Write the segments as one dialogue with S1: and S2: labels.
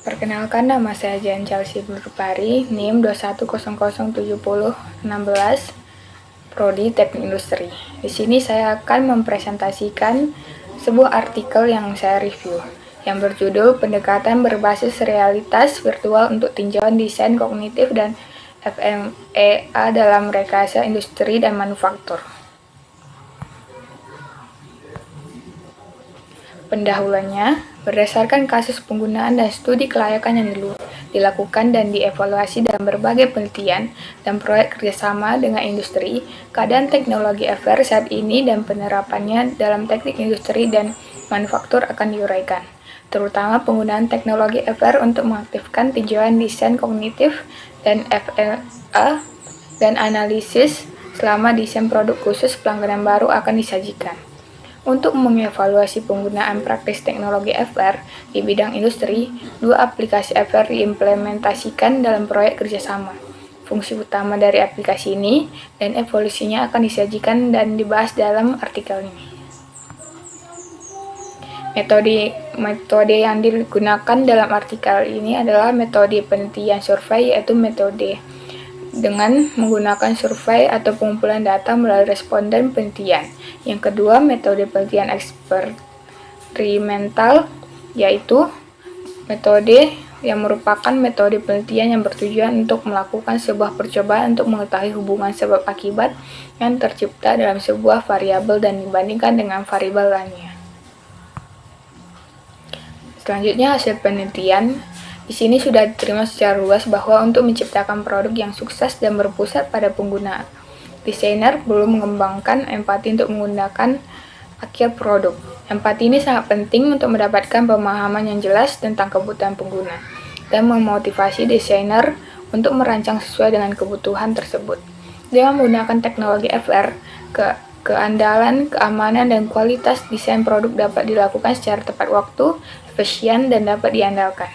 S1: Perkenalkan, nama saya Jan Chelsea Burpari, NIM 21007016, Prodi Teknik Industri. Di sini saya akan mempresentasikan sebuah artikel yang saya review, yang berjudul Pendekatan Berbasis Realitas Virtual untuk Tinjauan Desain Kognitif dan FMEA dalam Rekayasa Industri dan Manufaktur. Pendahuluannya, berdasarkan kasus penggunaan dan studi kelayakan yang dilakukan dan dievaluasi dalam berbagai penelitian dan proyek kerjasama dengan industri, keadaan teknologi FR saat ini dan penerapannya dalam teknik industri dan manufaktur akan diuraikan, terutama penggunaan teknologi FR untuk mengaktifkan tinjauan desain kognitif dan FLA dan analisis selama desain produk khusus pelanggan baru akan disajikan. Untuk mengevaluasi penggunaan praktis teknologi FR di bidang industri, 2 aplikasi FR diimplementasikan dalam proyek kerjasama. Fungsi utama dari aplikasi ini dan evolusinya akan disajikan dan dibahas dalam artikel ini. Metode yang digunakan dalam artikel ini adalah metode penelitian survei, yaitu metode dengan menggunakan survei atau pengumpulan data melalui responden penelitian. Yang kedua, metode penelitian eksperimental, yaitu metode yang merupakan metode penelitian yang bertujuan untuk melakukan sebuah percobaan untuk mengetahui hubungan sebab akibat yang tercipta dalam sebuah variabel dan dibandingkan dengan variabel lainnya. Selanjutnya, hasil penelitian. Di sini sudah diterima secara luas bahwa untuk menciptakan produk yang sukses dan berpusat pada pengguna, desainer belum mengembangkan empati untuk menggunakan akhir produk. Empati ini sangat penting untuk mendapatkan pemahaman yang jelas tentang kebutuhan pengguna dan memotivasi desainer untuk merancang sesuai dengan kebutuhan tersebut. Dengan menggunakan teknologi FR, keandalan, keamanan, dan kualitas desain produk dapat dilakukan secara tepat waktu, efisien, dan dapat diandalkan.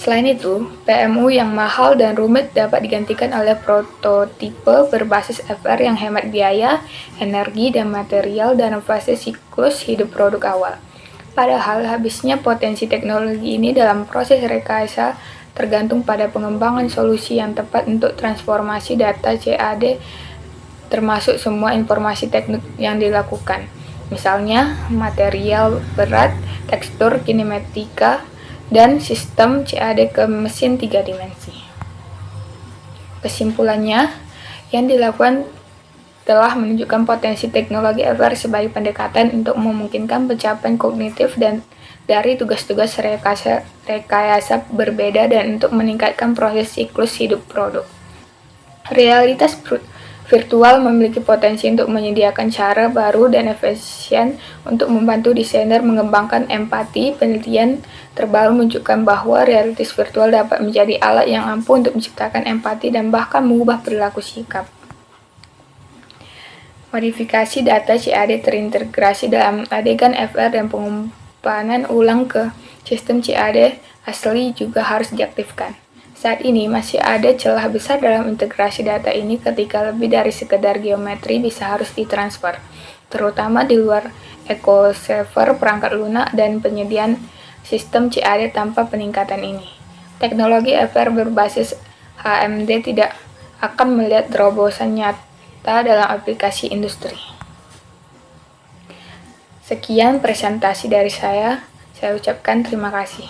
S1: Selain itu, PMU yang mahal dan rumit dapat digantikan oleh prototipe berbasis FR yang hemat biaya, energi, dan material dalam fase siklus hidup produk awal. Padahal, habisnya potensi teknologi ini dalam proses rekayasa tergantung pada pengembangan solusi yang tepat untuk transformasi data CAD termasuk semua informasi teknik yang dilakukan. Misalnya, material berat, tekstur, kinematika, dan sistem CAD ke mesin 3 dimensi. Kesimpulannya, yang dilakukan telah menunjukkan potensi teknologi FR sebagai pendekatan untuk memungkinkan pencapaian kognitif dan dari tugas-tugas rekayasa berbeda dan untuk meningkatkan proses siklus hidup produk. Realitas virtual memiliki potensi untuk menyediakan cara baru dan efisien untuk membantu desainer mengembangkan empati. Penelitian terbaru menunjukkan bahwa realitas virtual dapat menjadi alat yang ampuh untuk menciptakan empati dan bahkan mengubah perilaku sikap. Modifikasi data CAD terintegrasi dalam adegan FR dan pengumpanan ulang ke sistem CAD asli juga harus diaktifkan. Saat ini masih ada celah besar dalam integrasi data ini ketika lebih dari sekedar geometri bisa harus ditransfer, terutama di luar eco-server perangkat lunak dan penyediaan sistem CAD tanpa peningkatan ini. Teknologi FR berbasis HMD tidak akan melihat terobosan nyata dalam aplikasi industri. Sekian presentasi dari saya ucapkan terima kasih.